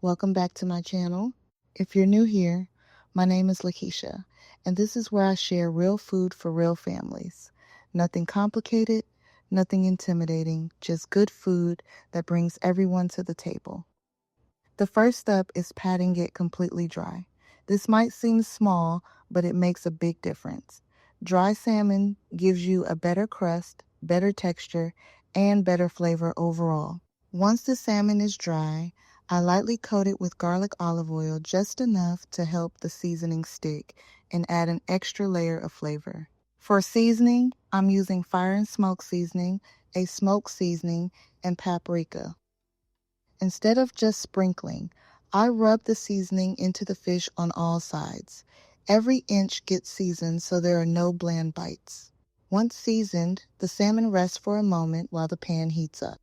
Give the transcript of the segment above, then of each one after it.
Welcome back to my channel. If you're new here, my name is Lakeisha, and this is where I share real food for real families. Nothing complicated, nothing intimidating, just good food that brings everyone to the table. The first step is patting it completely dry. This might seem small, but it makes a big difference. Dry salmon gives you a better crust, better texture, and better flavor overall. Once the salmon is dry, I lightly coat it with garlic olive oil, just enough to help the seasoning stick and add an extra layer of flavor. For seasoning, I'm using fire and smoke seasoning, a smoke seasoning, and paprika. Instead of just sprinkling, I rub the seasoning into the fish on all sides. Every inch gets seasoned so there are no bland bites. Once seasoned, the salmon rests for a moment while the pan heats up.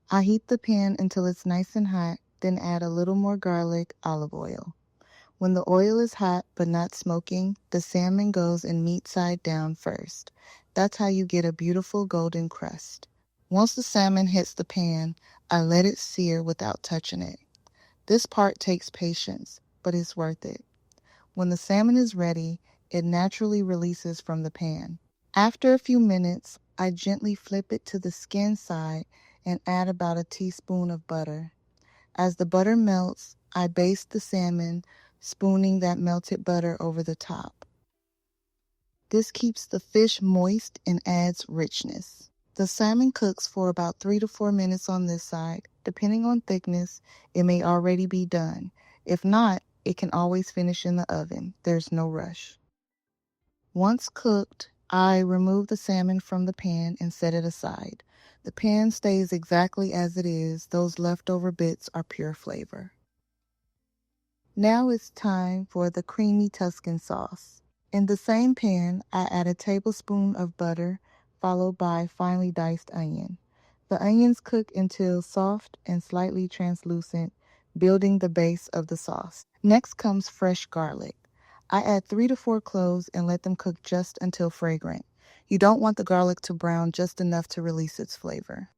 I heat the pan until it's nice and hot, then add a little more garlic olive oil. When the oil is hot but not smoking, the salmon goes in meat side down first. That's how you get a beautiful golden crust. Once the salmon hits the pan, I let it sear without touching it. This part takes patience, but it's worth it. When the salmon is ready, it naturally releases from the pan. After a few minutes, I gently flip it to the skin side and add about a teaspoon of butter. As the butter melts, I baste the salmon, spooning that melted butter over the top. This keeps the fish moist and adds richness. The salmon cooks for about 3 to 4 minutes on this side. Depending on thickness, it may already be done. If not, it can always finish in the oven. There's no rush. Once cooked, I remove the salmon from the pan and set it aside. The pan stays exactly as it is. Those leftover bits are pure flavor. Now it's time for the creamy Tuscan sauce. In the same pan, I add a tablespoon of butter, followed by finely diced onion. The onions cook until soft and slightly translucent, building the base of the sauce. Next comes fresh garlic. I add 3 to 4 cloves and let them cook just until fragrant. You don't want the garlic to brown just enough to release its flavor.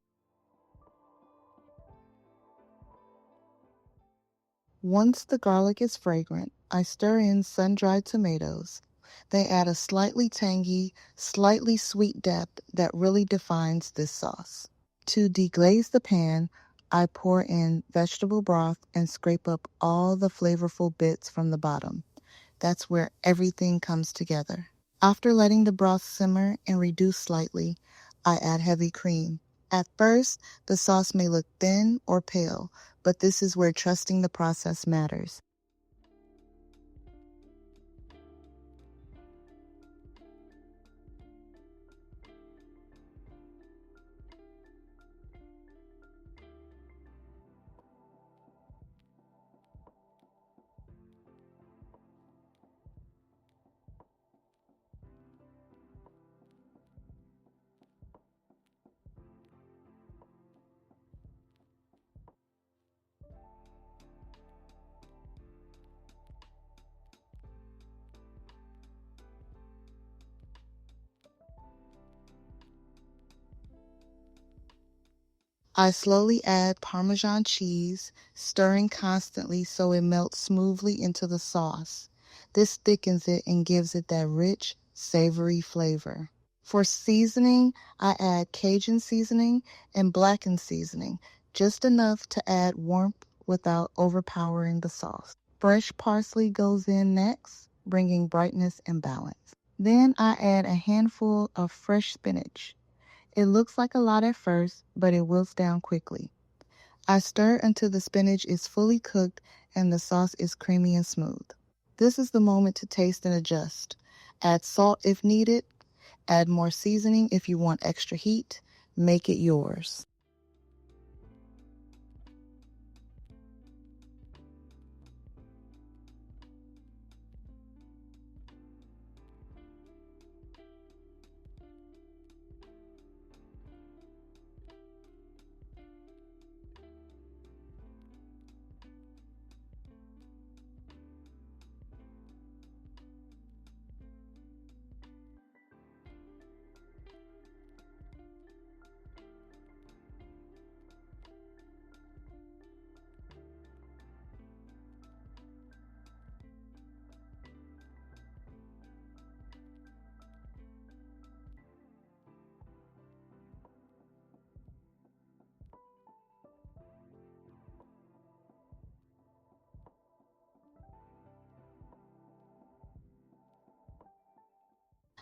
Once the garlic is fragrant, I stir in sun-dried tomatoes. They add a slightly tangy, slightly sweet depth that really defines this sauce. To deglaze the pan, I pour in vegetable broth and scrape up all the flavorful bits from the bottom. That's where everything comes together. After letting the broth simmer and reduce slightly, I add heavy cream. At first, the sauce may look thin or pale, but this is where trusting the process matters. I slowly add Parmesan cheese, stirring constantly so it melts smoothly into the sauce. This thickens it and gives it that rich, savory flavor. For seasoning, I add Cajun seasoning and Blackened seasoning, just enough to add warmth without overpowering the sauce. Fresh parsley goes in next, bringing brightness and balance. Then I add a handful of fresh spinach. It looks like a lot at first, but it wilts down quickly. I stir until the spinach is fully cooked and the sauce is creamy and smooth. This is the moment to taste and adjust. Add salt if needed. Add more seasoning if you want extra heat. Make it yours.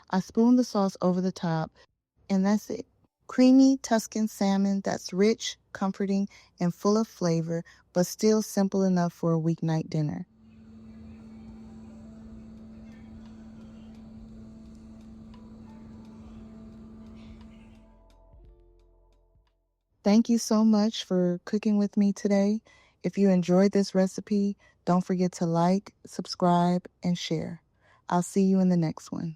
I spoon the sauce over the top, and that's it. Creamy Tuscan salmon that's rich, comforting, and full of flavor, but still simple enough for a weeknight dinner. Thank you so much for cooking with me today. If you enjoyed this recipe, don't forget to like, subscribe, and share. I'll see you in the next one.